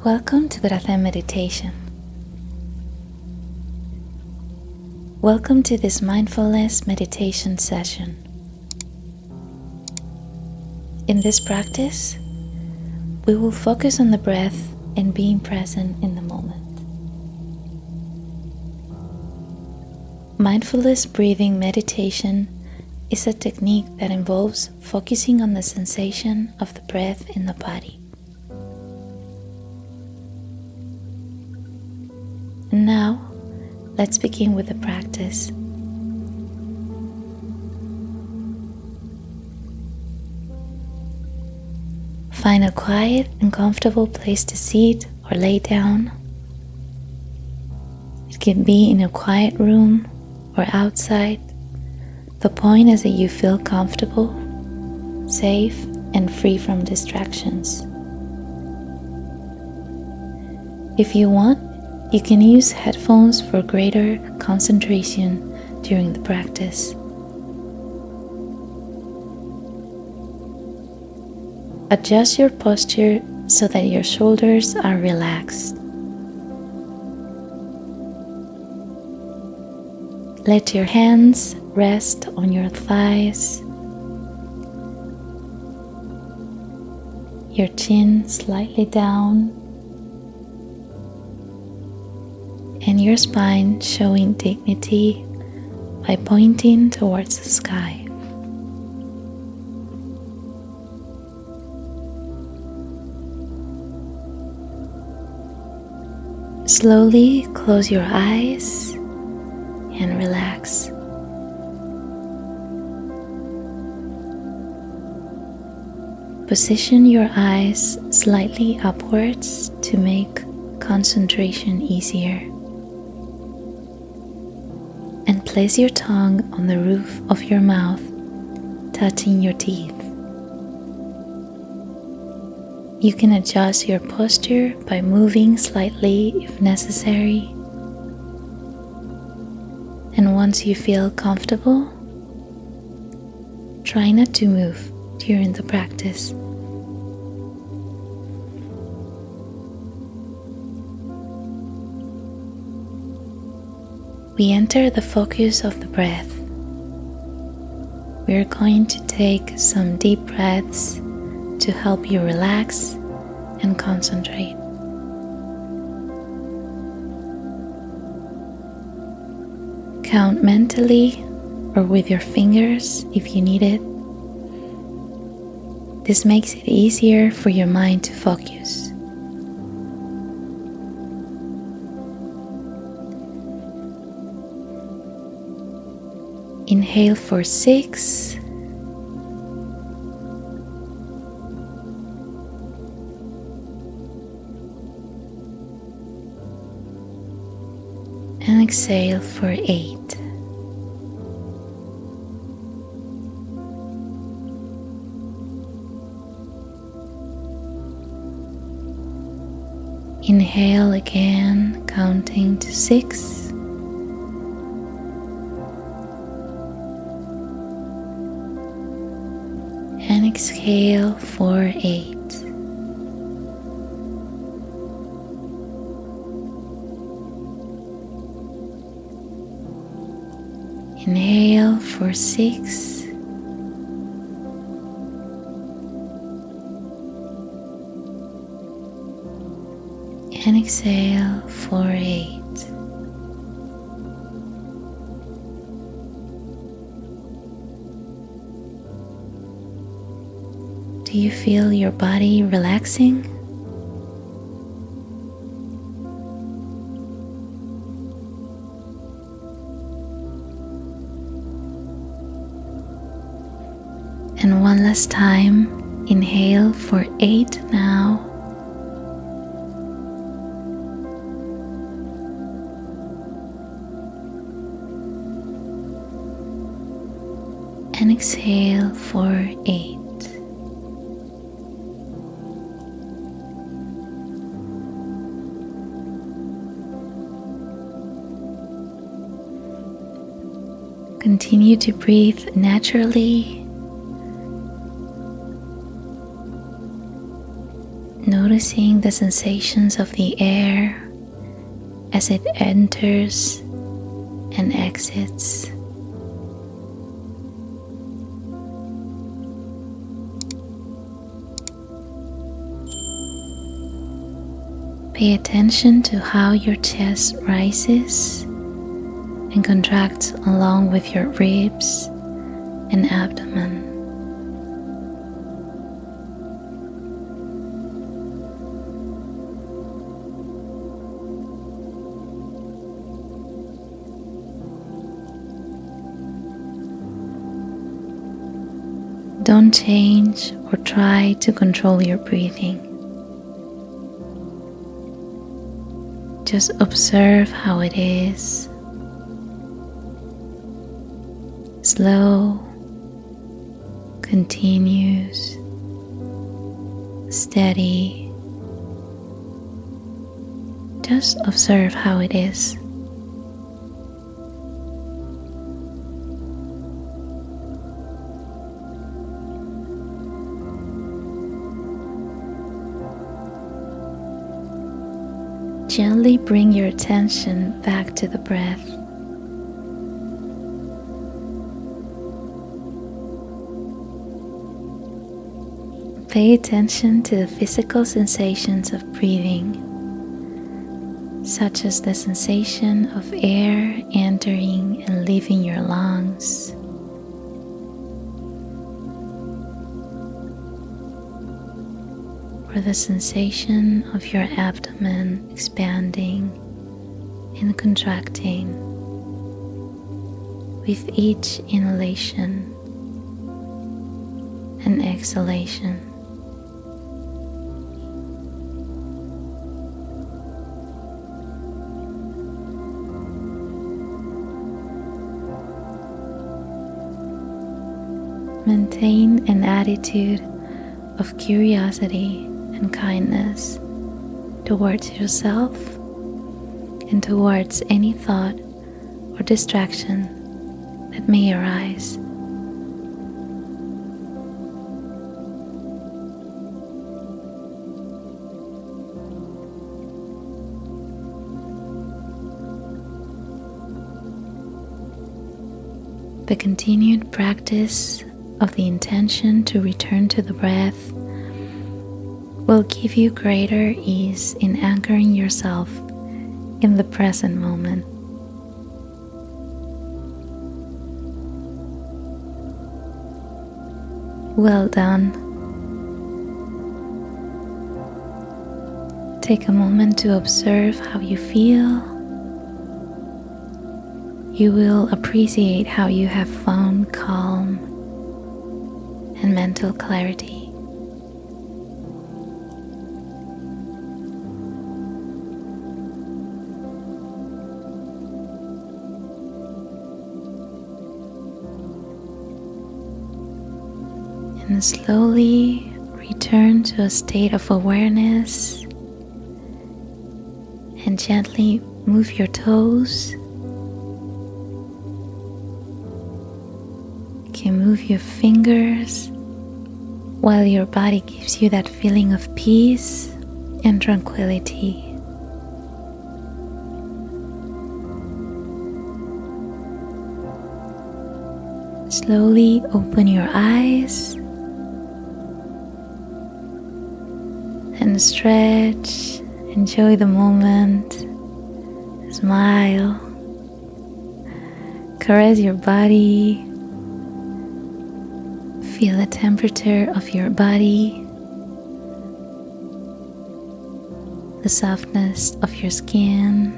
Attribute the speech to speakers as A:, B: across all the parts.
A: Welcome to Corazen Meditation. Welcome to this mindfulness meditation session. In this practice, we will focus on the breath and being present in the moment. Mindfulness breathing meditation is a technique that involves focusing on the sensation of the breath in the body. And now, let's begin with the practice. Find a quiet and comfortable place to sit or lay down. It can be in a quiet room or outside. The point is that you feel comfortable, safe, and free from distractions. If you want, you can use headphones for greater concentration during the practice. Adjust your posture so that your shoulders are relaxed. Let your hands rest on your thighs, your chin slightly down, and your spine showing dignity by pointing towards the sky. Slowly close your eyes and relax. Position your eyes slightly upwards to make concentration easier. And place your tongue on the roof of your mouth, touching your teeth. You can adjust your posture by moving slightly if necessary. And once you feel comfortable, try not to move during the practice. We enter the focus of the breath. We are going to take some deep breaths to help you relax and concentrate. Count mentally or with your fingers if you need it. This makes it easier for your mind to focus. Inhale for 6. And exhale for 8. Inhale again, counting to 6. And exhale for 8. Inhale for 6. And exhale for 8. Do you feel your body relaxing? And one last time, inhale for 8 now. And exhale for 8. Continue to breathe naturally noticing the sensations of the air as it enters and exits. Pay attention to how your chest rises and contracts along with your ribs and abdomen. Don't change or try to control your breathing. Just observe how it is. Slow, continuous, steady. Just observe how it is. Gently bring your attention back to the breath. Pay attention to the physical sensations of breathing, such as the sensation of air entering and leaving your lungs. Or the sensation of your abdomen expanding and contracting with each inhalation and exhalation. Maintain an attitude of curiosity and kindness towards yourself and towards any thought or distraction that may arise. The continued practice of the intention to return to the breath will give you greater ease in anchoring yourself in the present moment. Well done. Take a moment to observe how you feel. You will appreciate how you have found calm and mental clarity. And slowly return to a state of awareness and gently move your toes. You can move your fingers while your body gives you that feeling of peace and tranquility. Slowly open your eyes and stretch. Enjoy the moment. Smile. Caress your body. Feel the temperature of your body, the softness of your skin.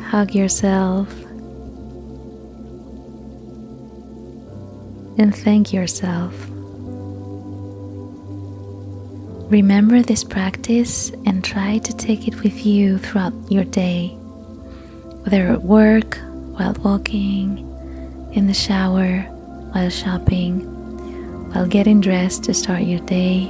A: Hug yourself and thank yourself. Remember this practice and try to take it with you throughout your day, whether at work, while walking, in the shower, while shopping, while getting dressed to start your day.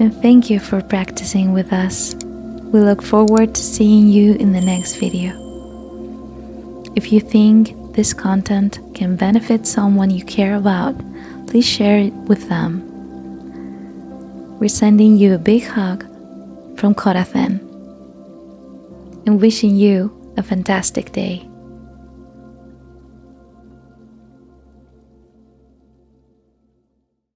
A: And thank you for practicing with us. We look forward to seeing you in the next video. If you think this content can benefit someone you care about, please share it with them. We're sending you a big hug from Corazen and wishing you a fantastic day.